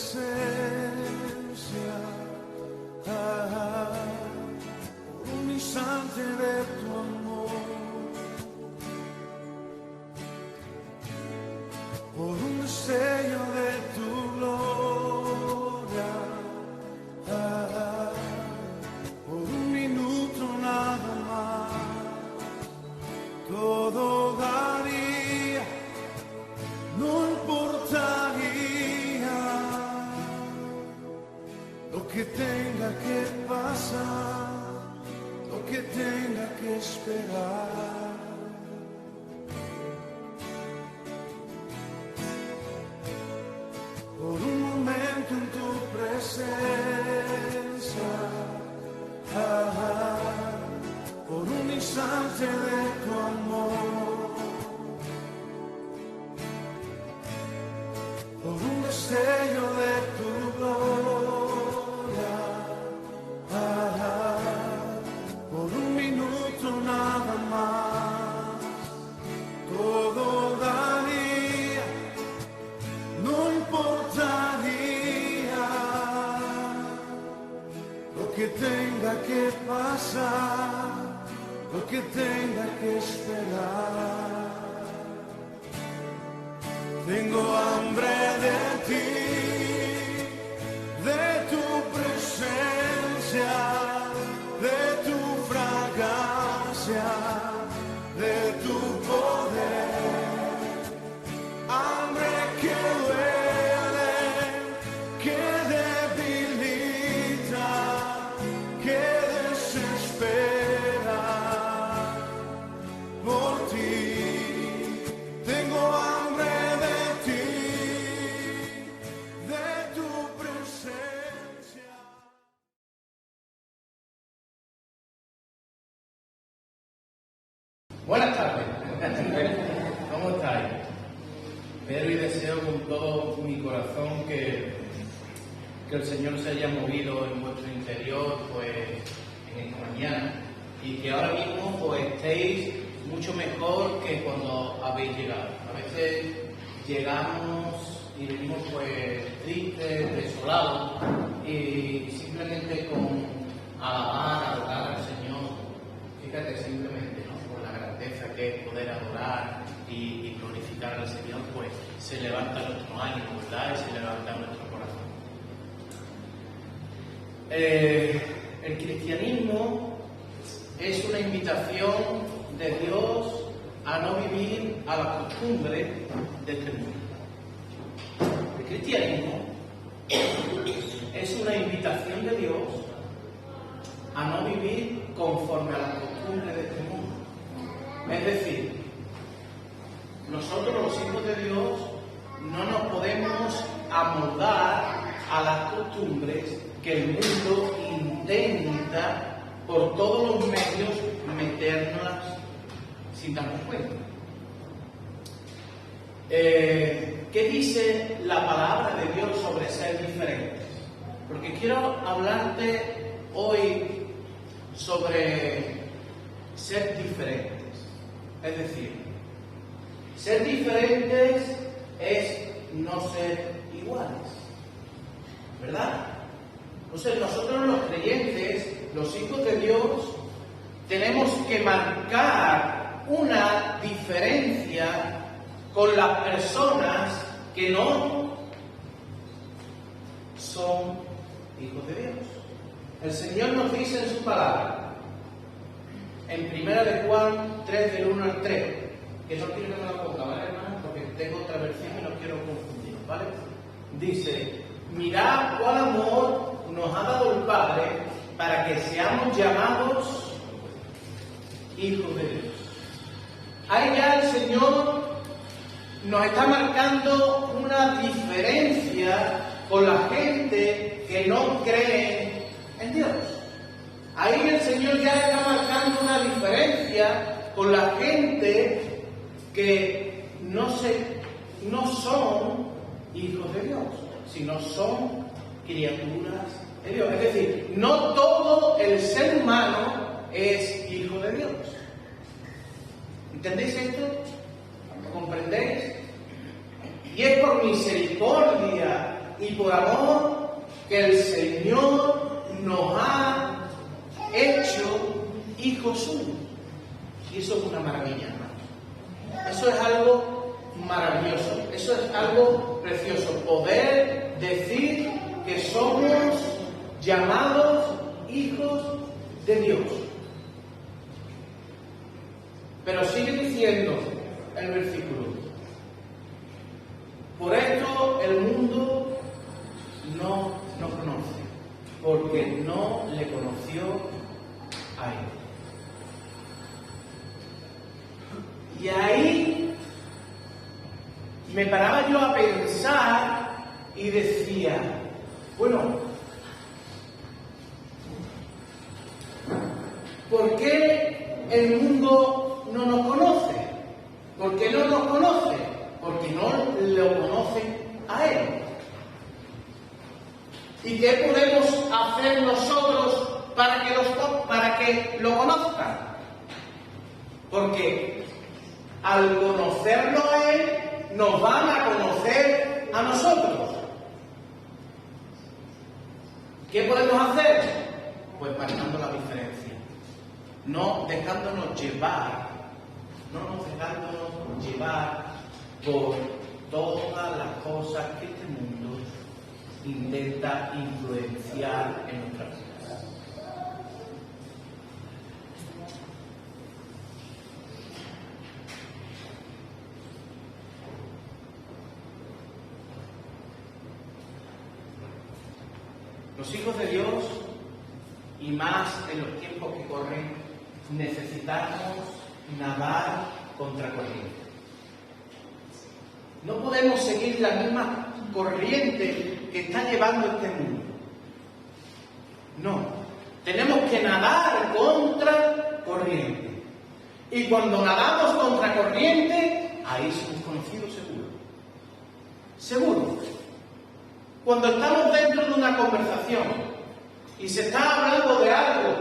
presencia, un instante de tu amor, por un destello de tu gloria, por un minuto nada más, todo daría, no importaría lo que tenga que pasar, lo que tenga que esperar. Por un momento en tu presencia, por un instante de tu amor, por un destello de tu gloria, por un minuto nada más, todo daría, no importaría lo que tenga que pasar, lo que tenga que esperar. Tengo hambre de ti, de tu presencia, de tu fragancia, de tu poder. Hambre que duele, que debilita, que desespera por ti. Tengo hambre de ti, de tu presencia. Buenas tardes, ¿cómo estáis? Espero y deseo con todo mi corazón que el Señor se haya movido en vuestro interior pues en esta mañana y que ahora mismo pues estéis mucho mejor que cuando habéis llegado. A veces llegamos y venimos pues tristes, desolados y simplemente con adorar al Señor, fíjate simplemente, ¿no? Por la grandeza que es poder adorar y glorificar al Señor, pues se levanta nuestro ánimo, ¿verdad? Y se levanta nuestro corazón. El cristianismo es una invitación de Dios a no vivir a la costumbre de este mundo. El cristianismo es una invitación de Dios a no vivir conforme a la costumbre de este mundo. Es decir, nosotros los hijos de Dios no nos podemos amoldar a las costumbres que el mundo intenta por todos los medios meternos sin darnos cuenta. ¿Qué dice la palabra de Dios sobre ser diferentes? Porque quiero hablarte hoy sobre ser diferentes. Es decir, ser diferentes es no ser iguales, ¿verdad? Entonces nosotros los creyentes, los hijos de Dios, tenemos que marcar una diferencia con las personas que no son hijos de Dios. El Señor nos dice en su palabra, en 1 de Juan 3, del 1 al 3, que no quiero que me la ponga, ¿vale, hermano? Porque tengo otra versión y no quiero confundir, ¿vale? Dice, mirad cuál amor nos ha dado el Padre para que seamos llamados hijos de Dios. Ahí ya el Señor nos está marcando una diferencia con la gente que no cree en Dios. Ahí el Señor ya está marcando una diferencia con la gente que no son hijos de Dios, sino son criaturas de Dios. Es decir, no todo el ser humano es hijo de Dios. ¿Entendéis esto? ¿Lo comprendéis? Y es por misericordia y por amor que el Señor nos ha hecho hijos suyos. Y eso es una maravilla, hermano. Eso es algo maravilloso, eso es algo precioso. Poder decir que somos llamados hijos de Dios. Pero sigue diciendo el versículo: por esto el mundo no nos conoce, porque no le conoció a Él. Y ahí me paraba yo a pensar y decía, bueno, ¿por qué el mundo no nos conoce? ¿Por qué no nos conoce? Porque no lo conocen a Él. ¿Y qué podemos hacer nosotros para que lo conozcan? Porque al conocerlo a Él, nos van a conocer a nosotros. ¿Qué podemos hacer? Pues marcando la diferencia. No dejándonos llevar por todas las cosas que este mundo intenta influenciar en nuestras vidas. Los hijos de Dios, y más en los tiempos que corren, necesitamos nadar contra corriente. No podemos seguir la misma corriente que está llevando este mundo. No, tenemos que nadar contra corriente. Y cuando nadamos contra corriente, ahí somos conocidos seguro. Seguro. Cuando estamos dentro de una conversación y se está hablando de algo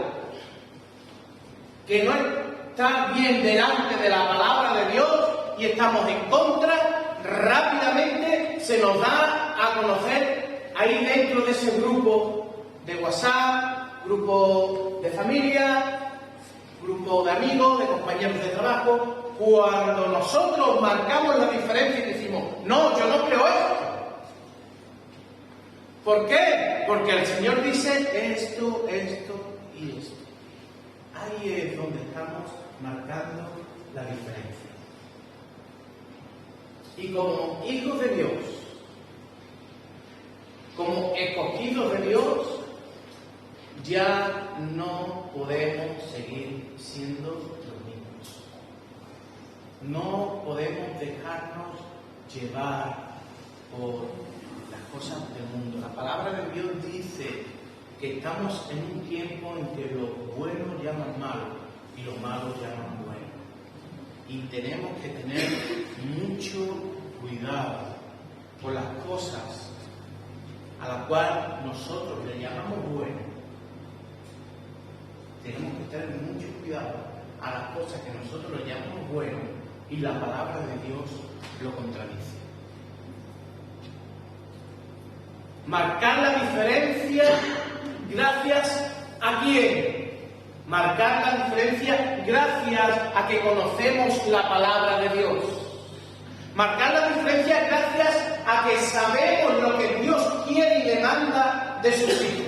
que no está bien delante de la palabra de Dios y estamos en contra, rápidamente se nos da a conocer ahí dentro de ese grupo de WhatsApp, grupo de familia, grupo de amigos, de compañeros de trabajo. Cuando nosotros marcamos la diferencia y decimos, no, yo no creo esto. ¿Por qué? Porque el Señor dice esto, esto y esto. Ahí es donde estamos marcando la diferencia. Y como hijos de Dios, como escogidos de Dios, ya no podemos seguir siendo los mismos. No podemos dejarnos llevar por las cosas del mundo. La palabra de Dios dice que estamos en un tiempo en que los buenos llaman malos y los malos llaman buenos. Y tenemos que tener mucho cuidado con las cosas a las cuales nosotros le llamamos buenas. Tenemos que tener mucho cuidado a las cosas que nosotros le llamamos buenas y la palabra de Dios lo contradice. Marcar la diferencia gracias a quién. Marcar la diferencia gracias a que conocemos la palabra de Dios. Marcar la diferencia gracias a que sabemos lo que Dios quiere y demanda de sus hijos.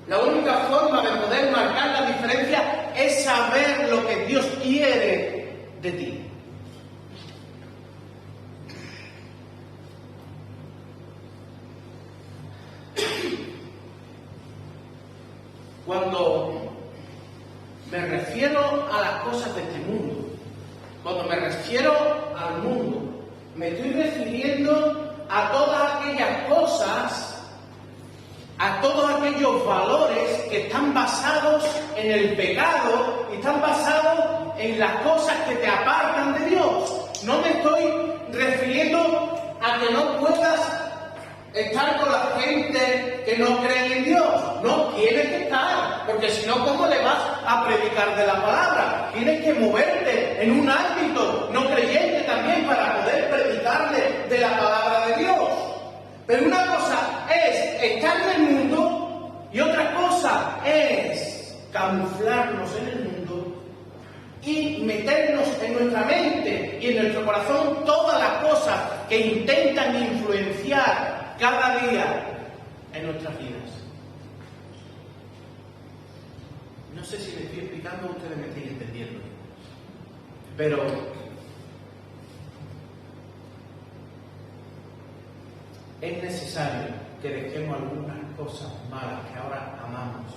La única forma de poder marcar la diferencia es saber lo que Dios quiere de ti. Cuando me refiero a las cosas de este mundo, cuando me refiero al mundo, me estoy refiriendo a todas aquellas cosas, a todos aquellos valores que están basados en el pecado y están basados en las cosas que te apartan de Dios. No me estoy refiriendo a que no puedas estar con la gente que no cree en Dios. No, tienes que estar, porque si no, ¿cómo le vas a predicar de la palabra? Tienes que moverte en un ámbito no creyente también para poder predicarle de la palabra de Dios. Pero que intentan influenciar cada día en nuestras vidas. No sé si me estoy explicando o ustedes me están entendiendo, pero es necesario que dejemos algunas cosas malas que ahora amamos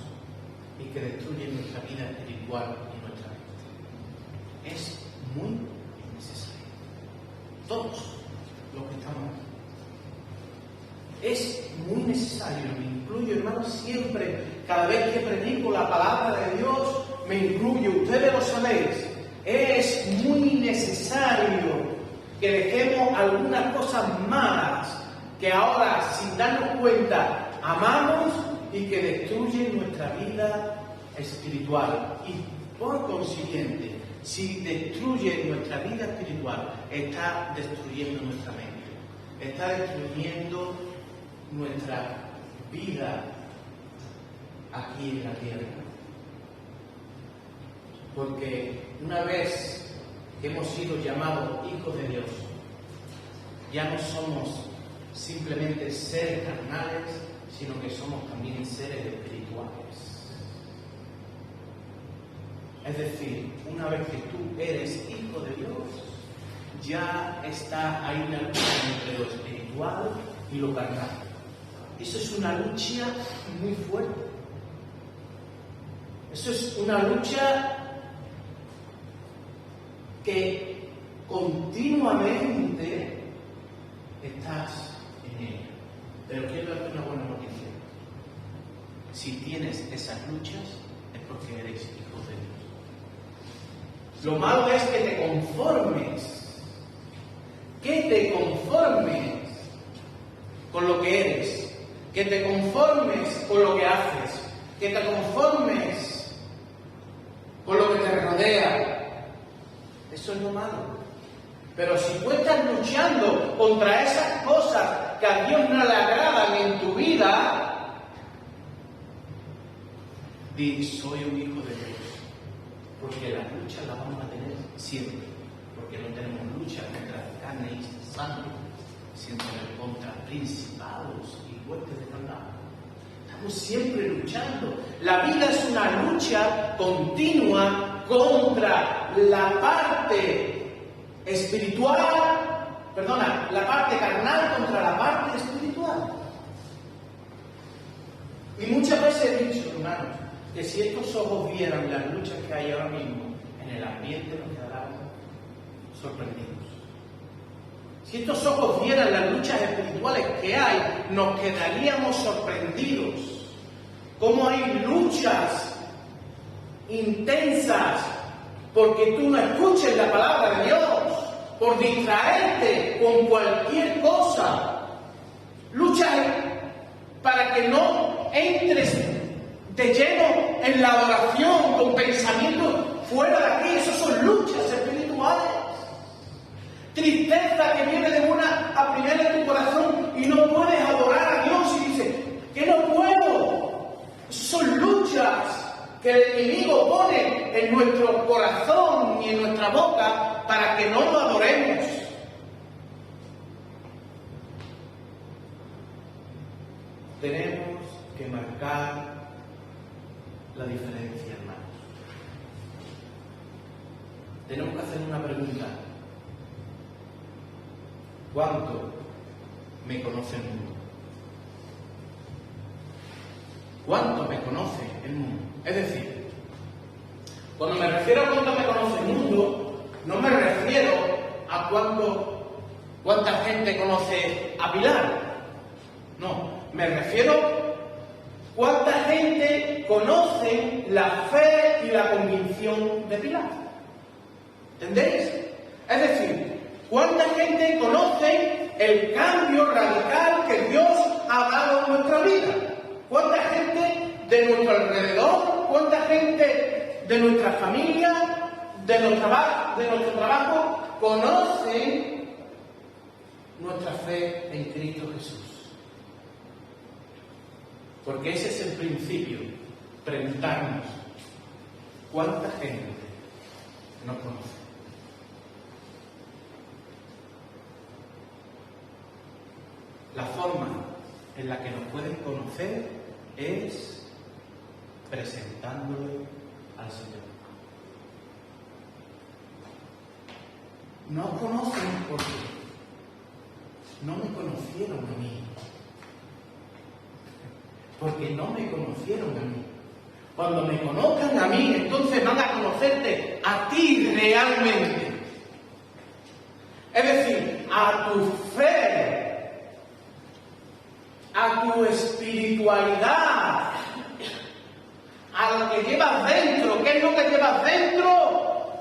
y que destruyen nuestra vida espiritual y nuestra mente. Es muy necesario. Todos los que estamos aquí. Es muy necesario, me incluyo, hermanos, siempre, cada vez que predico la palabra de Dios, me incluyo, ustedes lo sabéis. Es muy necesario que dejemos algunas cosas malas que ahora, sin darnos cuenta, amamos y que destruyen nuestra vida espiritual. Y por consiguiente, si destruye nuestra vida espiritual, está destruyendo nuestra mente, está destruyendo nuestra vida aquí en la tierra. Porque una vez que hemos sido llamados hijos de Dios, ya no somos simplemente seres carnales, sino que somos también seres espirituales. Es decir, una vez que tú eres hijo de Dios, ya está ahí una lucha entre lo espiritual y lo carnal. Eso es una lucha muy fuerte. Eso es una lucha que continuamente estás en ella. Pero quiero darte una buena noticia. Si tienes esas luchas, es porque eres hijo de Dios. Lo malo es que te conformes. Que te conformes con lo que eres. Que te conformes con lo que haces. Que te conformes con lo que te rodea. Eso es lo malo. Pero si tú estás luchando contra esas cosas que a Dios no le agradan en tu vida, di, soy un hijo de Dios. Porque las luchas las vamos a tener siempre. Porque no tenemos lucha contra carne y sangre, sino contra principados y huestes de maldad. Estamos siempre luchando. La vida es una lucha continua contra la parte espiritual, la parte carnal contra la parte espiritual. Y muchas veces he dicho, hermanos, que si estos ojos vieran las luchas que hay ahora mismo en el ambiente, nos quedarán sorprendidos. Si estos ojos vieran las luchas espirituales que hay, nos quedaríamos sorprendidos. Cómo hay luchas intensas porque tú no escuches la palabra de Dios, por distraerte con cualquier cosa. Luchas para que no entres de lleno en la adoración con pensamientos fuera de aquí. Esas son luchas espirituales. Tristeza que viene de una a primera en tu corazón y no puedes adorar a Dios y dices, que no puedo. Esas son luchas que el enemigo pone en nuestro corazón y en nuestra boca para que no lo adoremos. Tenemos que marcar la diferencia, hermanos. Tenemos que hacer una pregunta. ¿Cuánto me conoce el mundo? ¿Cuánto me conoce el mundo? Es decir, cuando me refiero a cuánto me conoce el mundo, no me refiero a cuánta gente conoce a Pilar. No, me refiero a cuánta gente conoce la fe y la convicción de Pilar. ¿Entendéis? Es decir, ¿cuánta gente conoce el cambio radical que Dios ha dado en nuestra vida? ¿Cuánta gente de nuestro alrededor? ¿Cuánta gente de nuestra familia, de nuestro trabajo, conoce nuestra fe en Cristo Jesús? Porque ese es el principio, preguntarnos, ¿cuánta gente nos conoce? la forma en la que nos pueden conocer es presentándole al Señor. No conocen porque no me conocieron a mí. Porque no me conocieron a mí. Cuando me conozcan a mí, entonces van a conocerte a ti realmente. Es decir, a tu fe, a tu espiritualidad, a lo que llevas dentro. ¿Qué es lo que llevas dentro?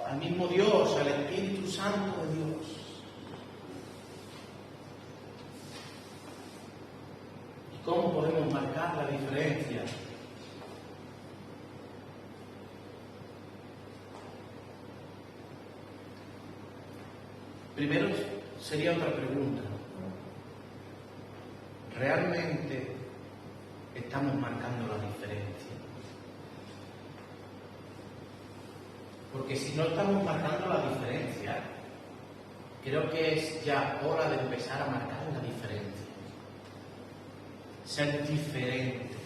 Al mismo Dios, al Espíritu Santo de Dios. ¿Y cómo podemos marcar la diferencia? Primero sería otra pregunta. ¿Realmente estamos marcando la diferencia? Porque si no estamos marcando la diferencia, creo que es ya hora de empezar a marcar la diferencia. Ser diferentes.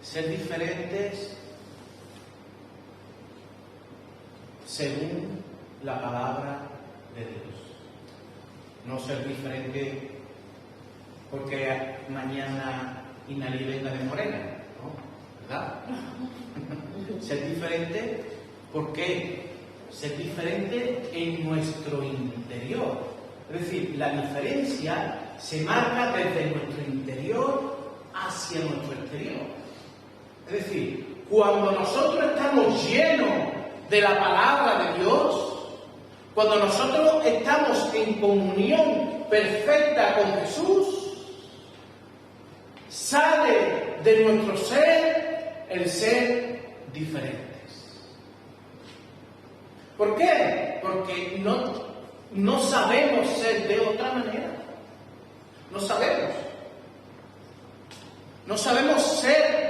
Ser diferentes según la palabra de Dios. No ser diferente porque mañana Inalí venga de morena, ¿no? ¿Verdad? Ser diferente, ¿por qué? Ser diferente en nuestro interior. Es decir, la diferencia se marca desde nuestro interior hacia nuestro exterior. Es decir, cuando nosotros estamos llenos de la palabra de Dios, cuando nosotros estamos en comunión perfecta con Jesús, sale de nuestro ser el ser diferentes. ¿Por qué? Porque no sabemos ser de otra manera. No sabemos. No sabemos ser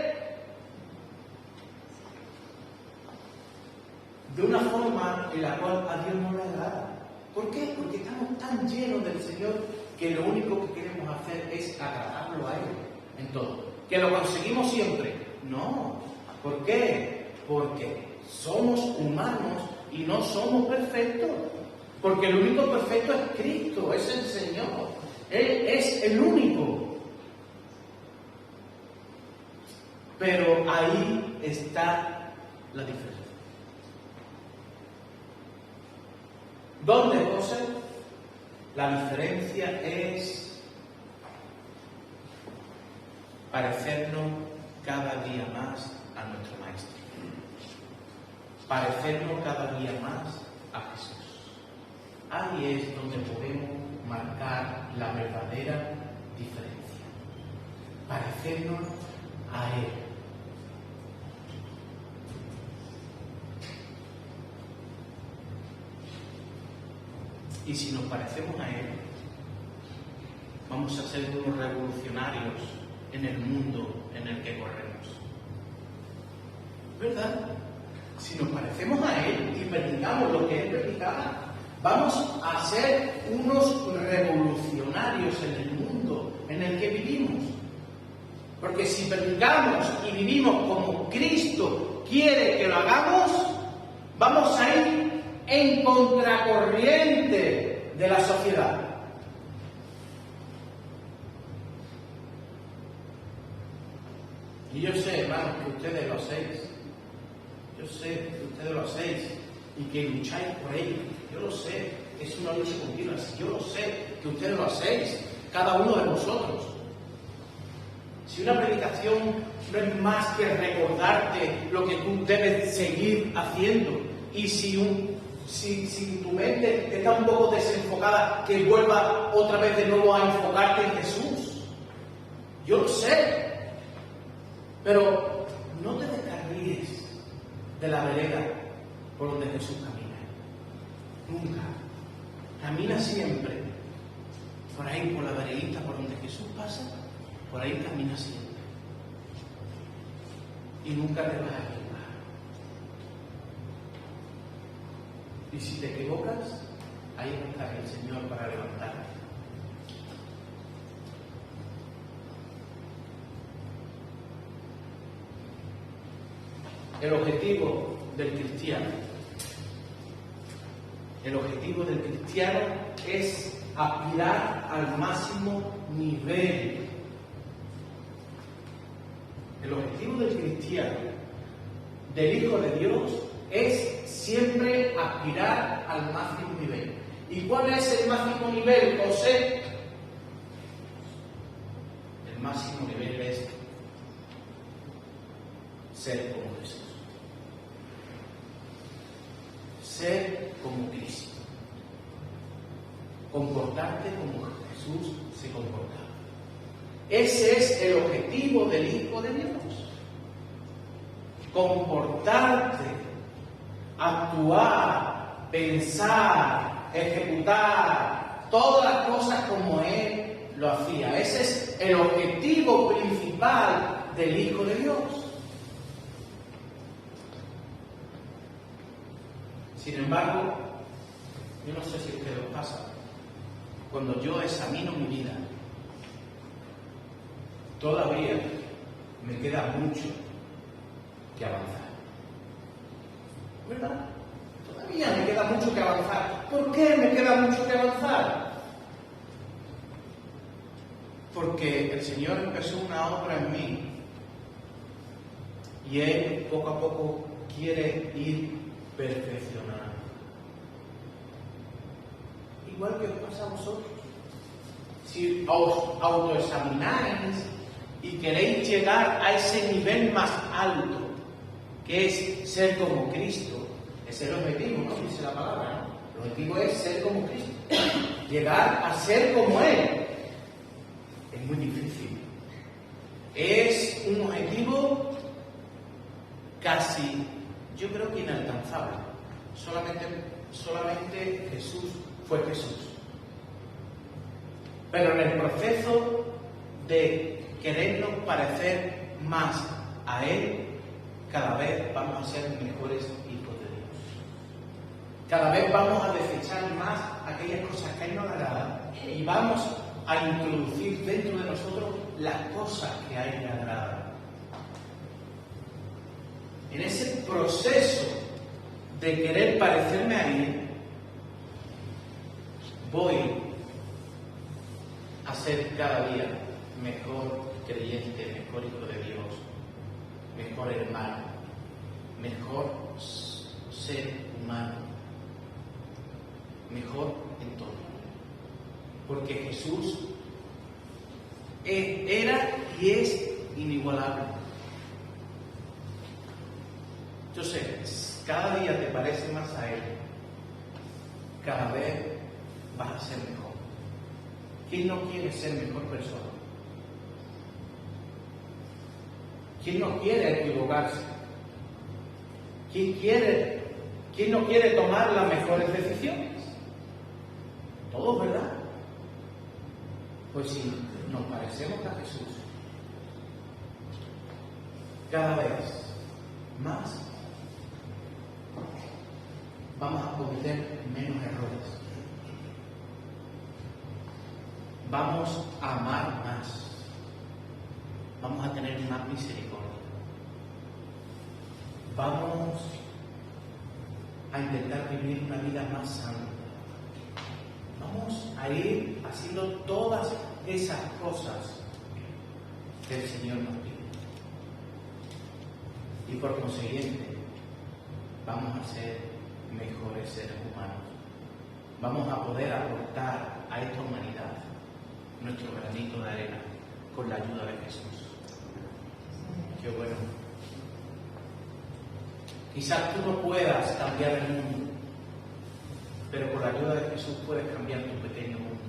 de una forma en la cual a Dios no le agrada. ¿Por qué? Porque estamos tan llenos del Señor que lo único que queremos hacer es agradarlo a Él en todo. ¿Que lo conseguimos siempre? No. ¿Por qué? Porque somos humanos y no somos perfectos. Porque el único perfecto es Cristo, es el Señor. Él es el único. Pero ahí está la diferencia. ¿Dónde, José? La diferencia es parecernos cada día más a nuestro Maestro. Parecernos cada día más a Jesús. Ahí es donde podemos marcar la verdadera diferencia. Parecernos a Él. Y si nos parecemos a Él, vamos a ser unos revolucionarios en el mundo en el que corremos. ¿Verdad? Si nos parecemos a Él y predicamos lo que Él predicaba, vamos a ser unos revolucionarios en el mundo en el que vivimos. Porque si predicamos y vivimos como Cristo quiere que lo hagamos, vamos a ir en contracorriente de la sociedad. Y yo sé, hermanos, que ustedes lo hacéis. Yo sé que ustedes lo hacéis y que lucháis por ello. Yo lo sé, es una lucha continua. Yo lo sé que ustedes lo hacéis, cada uno de vosotros. Si una predicación no es más que recordarte lo que tú debes seguir haciendo, y si tu mente está un poco desenfocada, que vuelva otra vez de nuevo a enfocarte en Jesús. Yo lo sé, pero no te descarríes de la vereda por donde Jesús camina. Nunca. Camina siempre por ahí, por la veredita por donde Jesús pasa, por ahí camina siempre. Y nunca te vas a equivocar. Y si te equivocas, ahí está el Señor para levantarte. el objetivo del cristiano. El objetivo del cristiano es aspirar al máximo nivel. El objetivo del cristiano, del Hijo de Dios, es siempre aspirar al máximo nivel. ¿Y cuál es el máximo nivel, José? El máximo nivel es ser como Jesús. Ser como Cristo. Comportarte como Jesús se comportaba. Ese es el objetivo del Hijo de Dios. Comportarte, actuar, pensar, ejecutar, todas las cosas como Él lo hacía. Ese es el objetivo principal del Hijo de Dios. Sin embargo, yo no sé si a ustedes os pasa, cuando yo examino mi vida, todavía me queda mucho que avanzar. ¿Verdad? Todavía me queda mucho que avanzar. ¿Por qué me queda mucho que avanzar? Porque el Señor empezó una obra en mí y Él poco a poco quiere ir perfeccionando. Igual que os pasa a vosotros. Si os autoexamináis y queréis llegar a ese nivel más alto, que es ser como Cristo, ese es el objetivo, ¿no? Dice la palabra, ¿no? El objetivo es ser como Cristo, llegar a ser como Él. Es muy difícil. Es un objetivo casi, yo creo que inalcanzable. Solamente Jesús fue Jesús. Pero en el proceso de querernos parecer más a Él, cada vez vamos a ser mejores hijos de Dios. Cada vez vamos a desechar más aquellas cosas que a Él no le agradan y vamos a introducir dentro de nosotros las cosas que a Él le agradan. En ese proceso de querer parecerme a Él, voy a ser cada día mejor creyente, mejor hijo de Dios, mejor hermano, mejor ser humano, mejor en todo. Porque Jesús era y es inigualable. Yo sé, cada día te parece más a Él, cada vez vas a ser mejor. ¿Quién no quiere ser mejor persona? ¿Quién no quiere equivocarse? ¿Quién no quiere tomar las mejores decisiones? Todos, ¿verdad? Pues si nos parecemos a Jesús, cada vez más vamos a cometer menos errores. Vamos a amar más. Vamos a tener más misericordia. Vamos a intentar vivir una vida más santa. Vamos a ir haciendo todas esas cosas que el Señor nos pide. Y por consiguiente, vamos a ser mejores seres humanos. Vamos a poder aportar a esta humanidad nuestro granito de arena con la ayuda de Jesús. Qué bueno. Quizás tú no puedas cambiar el mundo, pero con la ayuda de Jesús puedes cambiar tu pequeño mundo.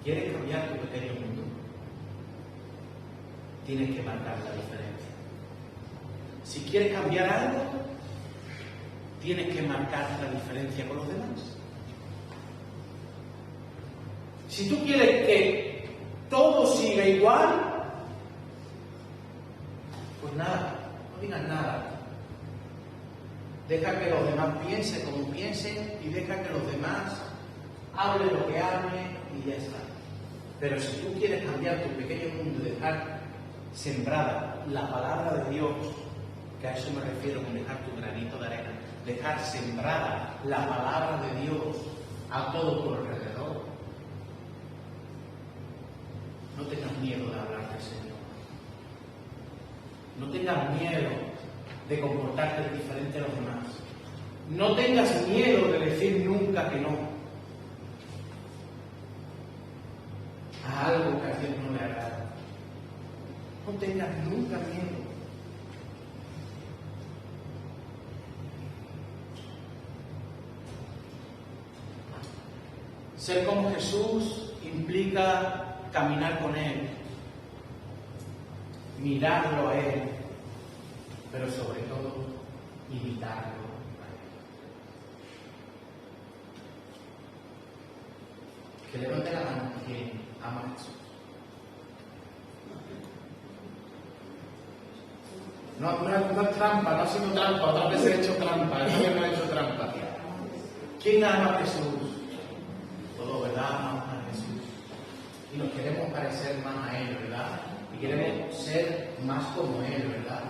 ¿Quieres cambiar tu pequeño mundo? Tienes que marcar la diferencia. Si quieres cambiar algo, tienes que marcar la diferencia con los demás. Si tú quieres que todo siga igual, pues nada, no digas nada. Deja que los demás piensen como piensen y deja que los demás hablen lo que hablen y ya está. Pero si tú quieres cambiar tu pequeño mundo y dejar sembrada la palabra de Dios, que a eso me refiero con dejar tu granito de arena, dejar sembrada la palabra de Dios a todo tu alrededor. No tengas miedo de hablar del Señor. No tengas miedo de comportarte diferente a los demás. No tengas miedo de decir nunca que no a algo que a Dios no le agrada. No tengas nunca miedo. Ser como Jesús implica caminar con Él, mirarlo a Él, pero sobre todo imitarlo. Que levante la mano quien ama a Jesús. No es trampa, no ha sido trampa, otras veces he hecho trampa, esta vez no he hecho trampa. ¿Quién ama a Jesús? Todos, ¿verdad? Amamos a Jesús. Y nos queremos parecer más a Él, ¿verdad? Y queremos ser más como Él, ¿verdad?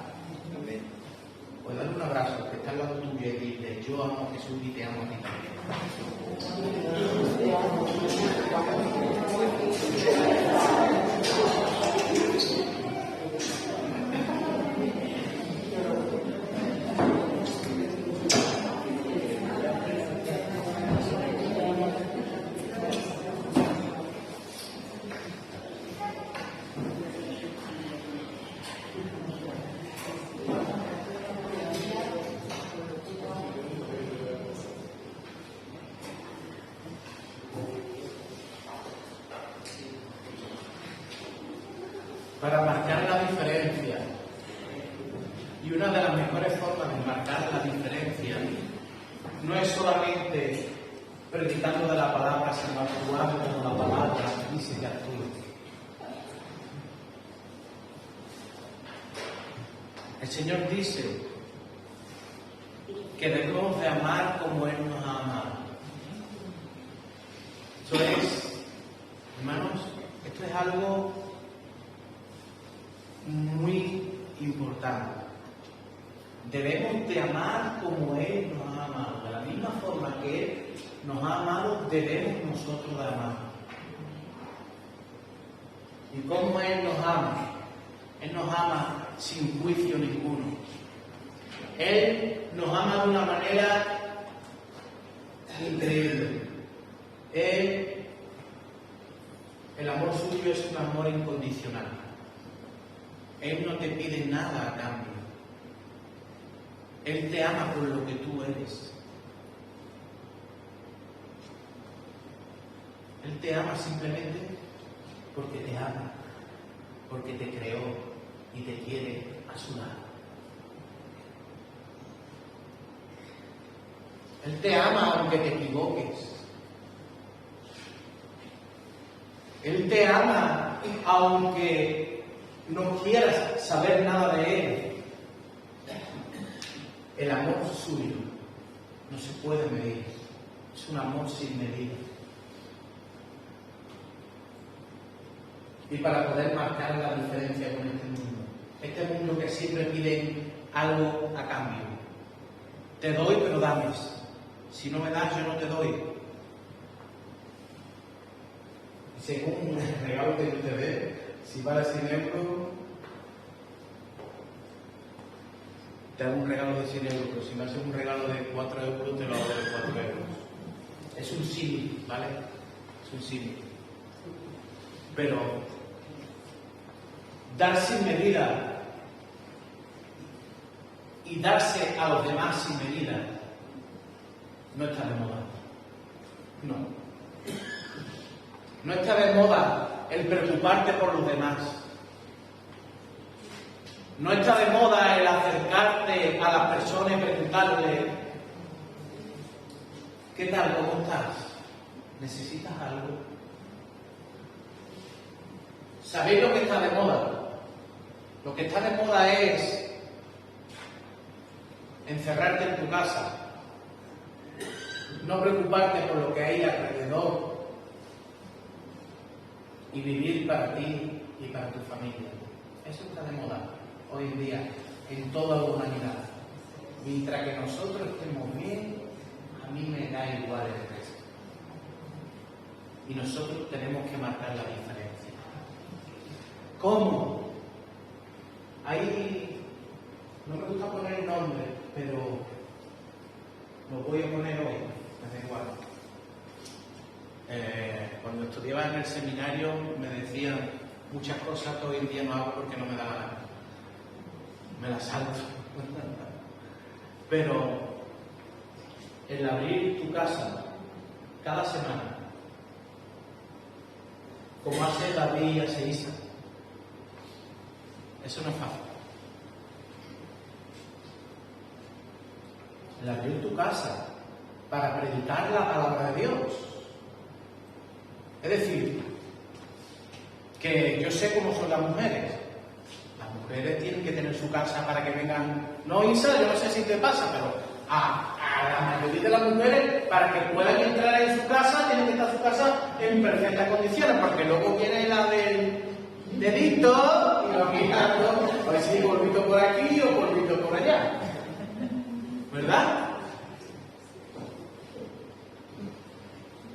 Pues dale un abrazo que está al lado tuyo y dile: yo amo a Jesús y te amo a ti también. Para marcar la diferencia. Y una de las mejores formas de marcar la diferencia no es solamente predicando de la palabra, sino actuando como la palabra dice que actúe. El Señor dice que debemos de amar como Él nos ha amado. Eso es, hermanos, esto es algo muy importante. Debemos de amar como Él nos ha amado. De la misma forma que Él nos ha amado, debemos nosotros de amar. ¿Y cómo Él nos ama? Él nos ama sin juicio ninguno. Él nos ama de una manera increíble. El amor suyo es un amor incondicional. Él no te pide nada a cambio. Él te ama por lo que tú eres. Él te ama simplemente porque te ama, porque te creó y te quiere a su lado. Él te ama aunque te equivoques. Él te ama aunque no quieras saber nada de Él. El amor suyo no se puede medir. Es un amor sin medida. Y para poder marcar la diferencia con este mundo que siempre pide algo a cambio. Te doy, pero dame. Si no me das, yo no te doy. Y según el regalo que yo te dé, si vale 100 euros, te hago un regalo de 100 euros, pero si me haces un regalo de 4 euros, te lo hago de 4 euros. Es un símil, ¿vale? Es un símil. Pero dar sin medida y darse a los demás sin medida no está de moda. No. No está de moda el preocuparte por los demás. No está de moda el acercarte a las personas y preguntarle: ¿qué tal? ¿Cómo estás? ¿Necesitas algo? ¿Sabéis lo que está de moda? Lo que está de moda es encerrarte en tu casa, no preocuparte por lo que hay alrededor y vivir para ti y para tu familia. Eso está de moda hoy en día en toda la humanidad. Mientras que nosotros estemos bien, a mí me da igual el resto. Y nosotros tenemos que marcar la diferencia. ¿Cómo? Ahí no me gusta poner nombre, pero lo voy a poner hoy, me da igual. Cuando estudiaba en el seminario me decían muchas cosas que hoy en día no hago porque no me da la gana. Me las salto. Pero el abrir tu casa cada semana, como hace David y hace Isa, eso no es fácil. El abrir tu casa para predicar la palabra de Dios. Es decir, que yo sé cómo son las mujeres. Las mujeres tienen que tener su casa para que vengan. No, Isa, yo no sé si te pasa, pero a la mayoría de las mujeres, para que puedan entrar en su casa, tienen que estar su casa en perfectas condiciones, porque luego viene la del dedito y va mirando, a ver si polvito por aquí o polvito por allá. ¿Verdad?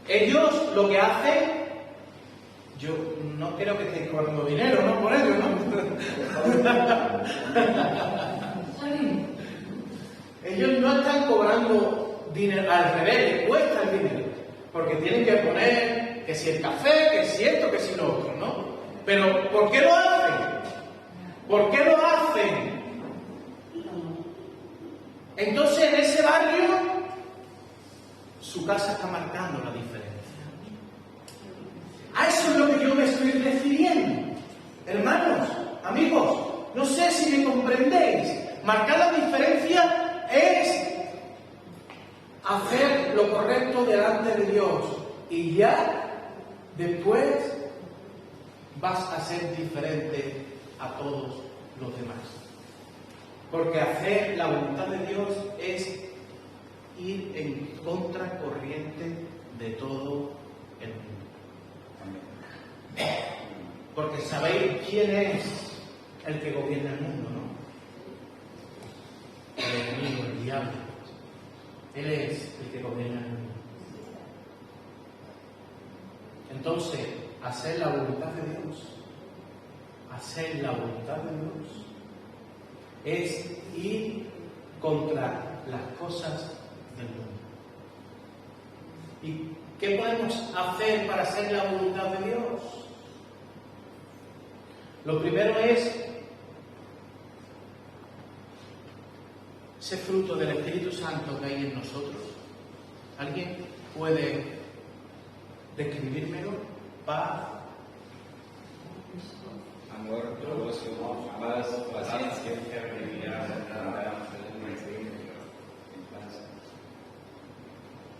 Ellos lo que hacen, yo no creo que estén cobrando dinero, ¿no? Por ello, ¿no? Ellos no están cobrando dinero, al revés, les cuesta el dinero, porque tienen que poner que si el café, que si esto, que si lo otro, ¿no? Pero ¿por qué lo hacen? ¿Por qué lo hacen? Entonces en ese barrio su casa está marcando la diferencia. A eso es lo que yo me estoy refiriendo. Hermanos, amigos, no sé si me comprendéis. Marcar la diferencia es hacer lo correcto delante de Dios y ya después vas a ser diferente a todos los demás. Porque hacer la voluntad de Dios es ir en contracorriente de todo el mundo. Porque sabéis quién es el que gobierna el mundo, ¿no? El enemigo, el diablo. Él es el que gobierna el mundo. Entonces, hacer la voluntad de Dios, hacer la voluntad de Dios, es ir contra las cosas del mundo. ¿Y qué podemos hacer para hacer la voluntad de Dios? Lo primero es ese fruto del Espíritu Santo que hay en nosotros. ¿Alguien puede describírmelo? Paz, amor, gozo, paz, paciencia, fidelidad,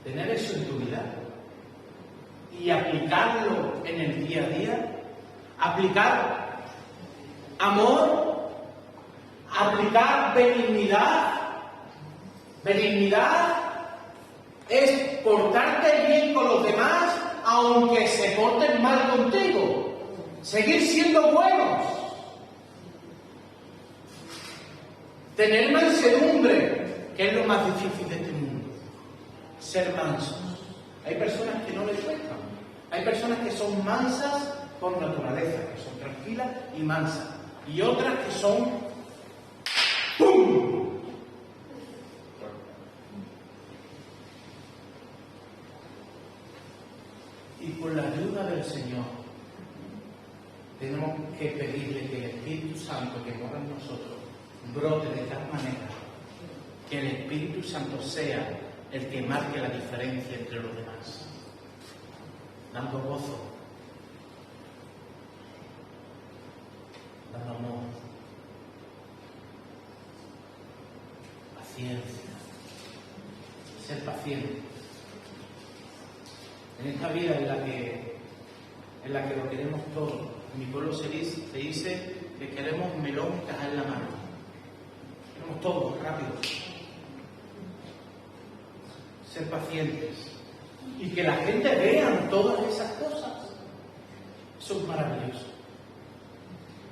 tener eso en tu vida y aplicarlo en el día a día, aplicar amor, aplicar benignidad. Benignidad es portarte bien con los demás aunque se porten mal contigo, seguir siendo buenos, tener mansedumbre, que es lo más difícil de este mundo, ser mansos. Hay personas que no les cuesta, hay personas que son mansas por naturaleza, que son tranquilas y mansas, y otras que son ¡pum! Y con la ayuda del Señor tenemos que pedirle que el Espíritu Santo que mora en nosotros brote de tal manera que el Espíritu Santo sea el que marque la diferencia entre los demás, dando gozo, dando amor, paciencia, ser paciente. En esta vida en la que lo queremos todo. En mi pueblo se dice que queremos melón y caja en la mano. Queremos todo rápido. Ser pacientes. Y que la gente vea todas esas cosas. Eso es maravilloso.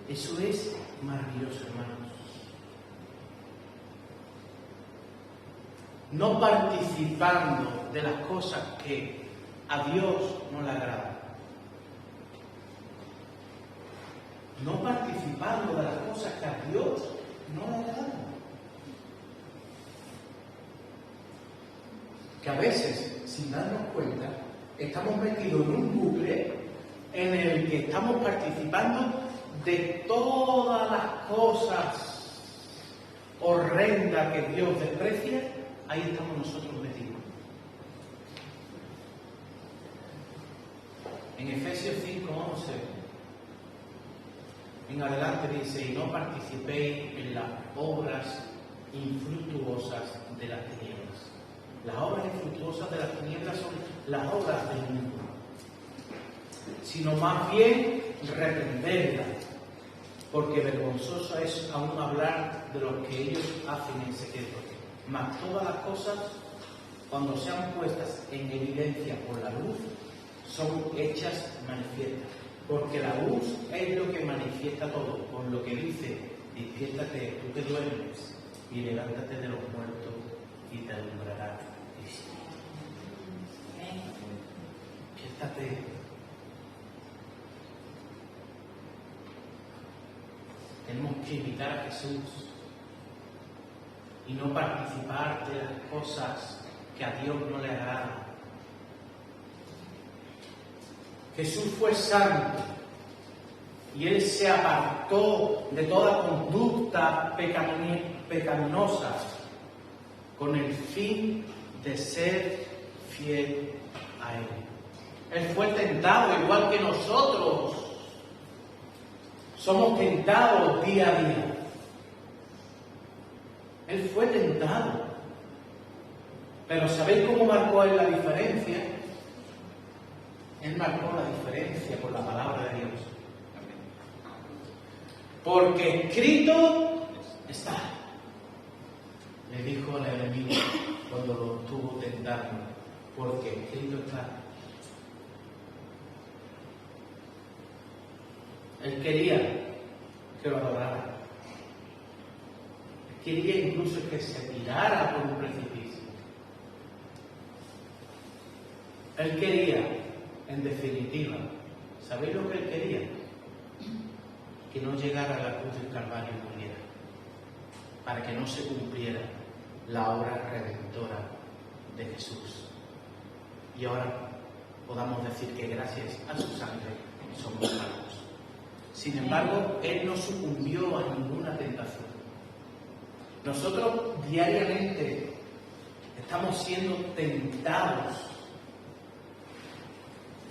Eso es maravilloso, hermanos. No participando de las cosas que a Dios no le agradan. No participando de las cosas que a Dios no le agradan. Que a veces, sin darnos cuenta, estamos metidos en un bucle en el que estamos participando de todas las cosas horrendas que Dios desprecia. Ahí estamos nosotros metidos. En Efesios 5:11 en adelante dice: y no participéis en las obras infructuosas de las tinieblas. Las obras infructuosas de las tinieblas son las obras del mundo, sino más bien reprenderlas, porque vergonzoso es aún hablar de lo que ellos hacen en secreto. Mas todas las cosas, cuando sean puestas en evidencia por la luz, son hechas manifiestas, porque la luz es lo que manifiesta todo, por lo que dice: despiértate, tú que duermes, y levántate de los muertos, y te alumbrará Cristo. Despiértate. Tenemos que imitar a Jesús y no participar de las cosas que a Dios no le agradan. Jesús fue santo y Él se apartó de toda conducta pecaminosa con el fin de ser fiel a Él. Él fue tentado igual que nosotros. Somos tentados día a día. Él fue tentado. Pero ¿sabéis cómo marcó Él la diferencia? Él marcó la diferencia por la palabra de Dios. Porque escrito está. Le dijo al enemigo cuando lo estuvo tentando. Porque escrito está. Él quería que lo adorara. Él quería incluso que se tirara por un precipicio. Él quería, en definitiva, ¿sabéis lo que él quería? Que no llegara a la cruz del Calvario y muriera, para que no se cumpliera la obra redentora de Jesús. Y ahora podamos decir que gracias a su sangre somos salvos. Sin embargo, Él no sucumbió a ninguna tentación. Nosotros diariamente estamos siendo tentados.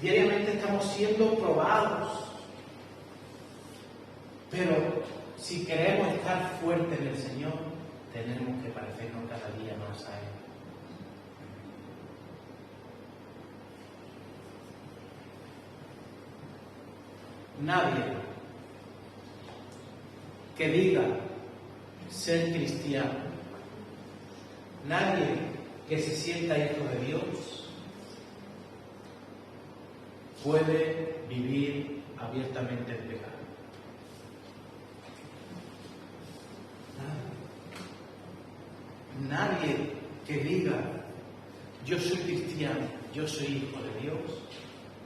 Diariamente estamos siendo probados. Pero si queremos estar fuertes en el Señor, tenemos que parecernos cada día más a Él. Nadie que diga ser cristiano, nadie que se sienta hijo de Dios, puede vivir abiertamente el pecado. Nadie que diga yo soy cristiano, yo soy hijo de Dios,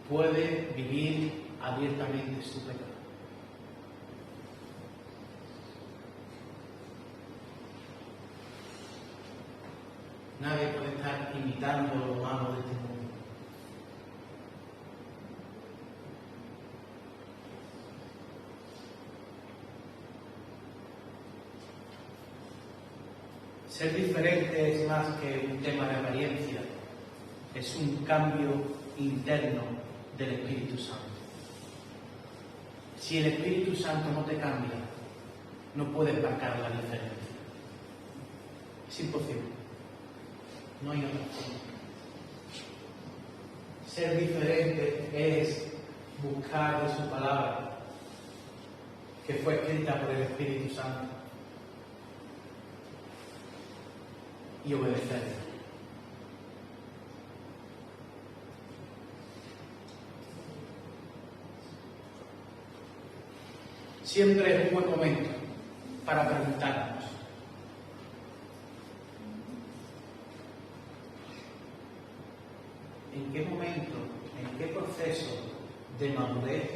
puede vivir abiertamente su pecado. Nadie puede estar imitando lo malo de este mundo. Ser diferente es más que un tema de apariencia, es un cambio interno del Espíritu Santo. Si el Espíritu Santo no te cambia, no puedes marcar la diferencia. Es imposible. No hay otra forma. Ser diferente es buscar de su palabra, que fue escrita por el Espíritu Santo, y obedecerla. siempre es un buen momento para preguntarnos: ¿en qué momento, en qué proceso de madurez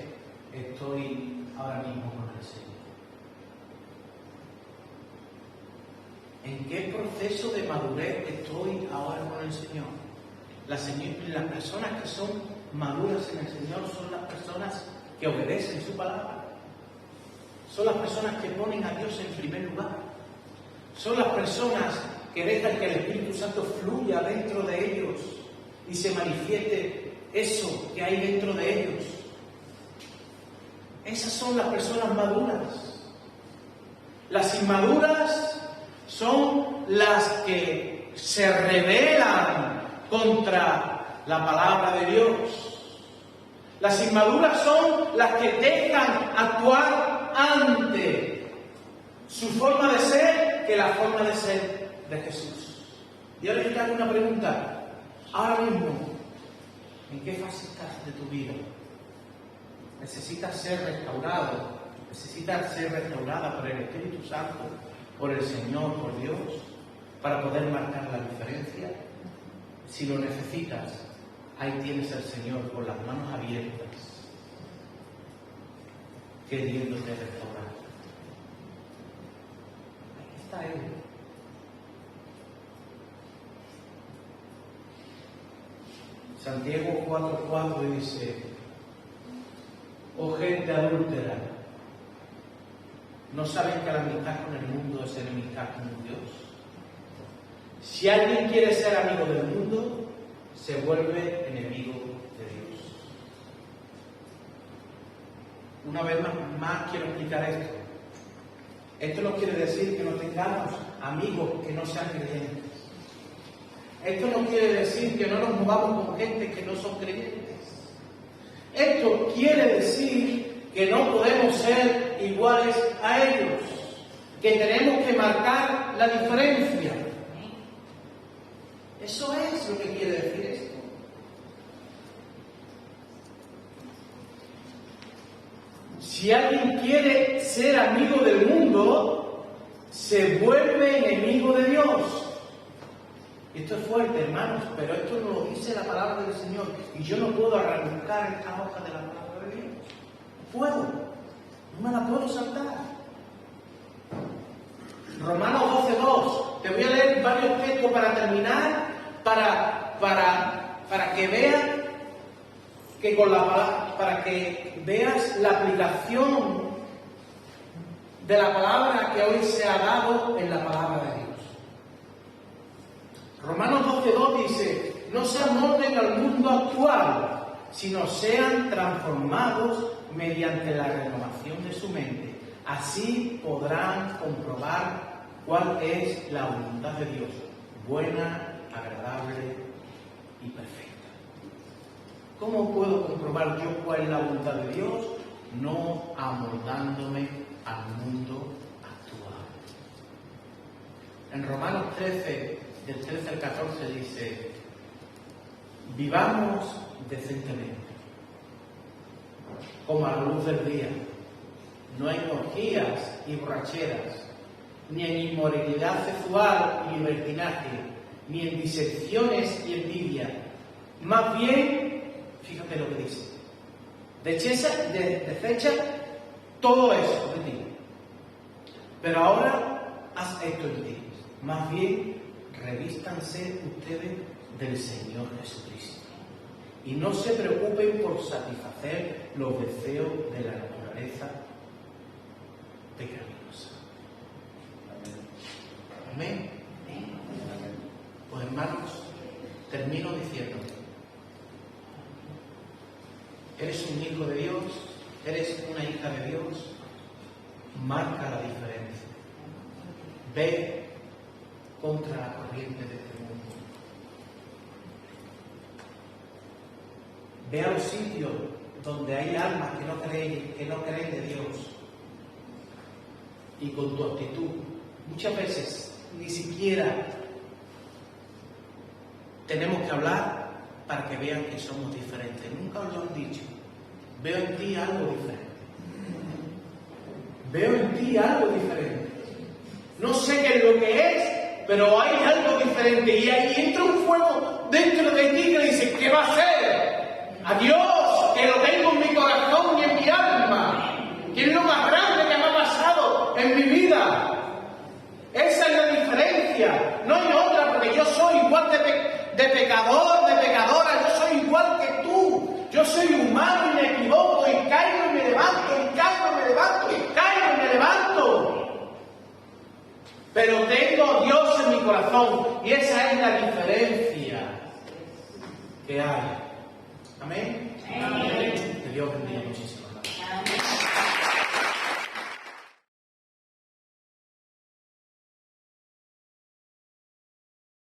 estoy ahora mismo con el Señor? ¿En qué proceso de madurez estoy ahora con el Señor? Las personas que son maduras en el Señor son las personas que obedecen su palabra. Son las personas que ponen a Dios en primer lugar. Son las personas que dejan que el Espíritu Santo fluya dentro de ellos y se manifieste eso que hay dentro de ellos. Esas son las personas maduras. Las inmaduras son las que se rebelan contra la palabra de Dios. Las inmaduras son las que dejan actuar ante su forma de ser que la forma de ser de Jesús. Y ahora yo te hago una pregunta. Ahora mismo, ¿en qué fase estás de tu vida? ¿Necesitas ser restaurado? ¿Necesitas ser restaurada por el Espíritu Santo, por el Señor, por Dios, para poder marcar la diferencia? Si lo necesitas, ahí tienes al Señor con las manos abiertas, queriéndote restaurar. Ahí está Él. Santiago 4:4 dice: oh gente adúltera, ¿no saben que la amistad con el mundo es enemistad con Dios? Si alguien quiere ser amigo del mundo, se vuelve enemigo de Dios. Una vez más quiero explicar esto. Esto no quiere decir que no tengamos amigos que no sean creyentes. Esto no quiere decir que no nos movamos con gente que no son creyentes. Esto quiere decir que no podemos ser iguales a ellos, que tenemos que marcar la diferencia. Eso es lo que quiere decir esto. Si alguien quiere ser amigo del mundo, se vuelve enemigo de Dios. Esto es fuerte, hermanos, pero esto nos lo dice la palabra del Señor. Y yo no puedo arrancar esta hoja de la palabra de Dios. No puedo. No me la puedo saltar. Romanos 12:2. Te voy a leer varios textos para terminar, para que vean que con la palabra, para que veas la aplicación de la palabra que hoy se ha dado en la palabra de Dios. Romanos 12:2 dice: no se amolden al mundo actual, sino sean transformados mediante la renovación de su mente. Así podrán comprobar cuál es la voluntad de Dios, buena, agradable y perfecta. ¿Cómo puedo comprobar yo cuál es la voluntad de Dios? No amoldándome al mundo actual. En Romanos 13, del 13 al 14 dice: vivamos decentemente, como a la luz del día, no en orgías y borracheras, ni en inmoralidad sexual y libertinaje, ni en disecciones y envidia. Más bien, fíjate lo que dice: desecha todo eso de ti, pero ahora haz esto en ti. Más bien, revístanse ustedes del Señor Jesucristo y no se preocupen por satisfacer los deseos de la naturaleza pecaminosa. Amén. Pues hermanos, termino diciendo: eres un hijo de Dios, eres una hija de Dios, marca la diferencia. Ve contra la corriente de este mundo. Ve a los sitios donde hay almas que no creen de Dios. Y con tu actitud, muchas veces ni siquiera tenemos que hablar para que vean que somos diferentes. Nunca os lo han dicho. Veo en ti algo diferente. veo en ti algo diferente. No sé qué es lo que es, pero hay algo diferente. Y ahí entra un fuego dentro de ti que dice, ¿qué va a ser? Adiós, que lo tengo en mi corazón y en mi alma. Que es lo más grande que me ha pasado en mi vida. Esa es la diferencia. No hay otra, porque yo soy igual de pecador, de pecadora. Yo soy igual que tú. Yo soy humano y me equivoco y caigo y me levanto, y caigo y me levanto, y caigo y me levanto. Pero tengo a Dios en mi corazón y esa es la diferencia que hay. Amén. Amén. Que Dios bendiga muchísimo.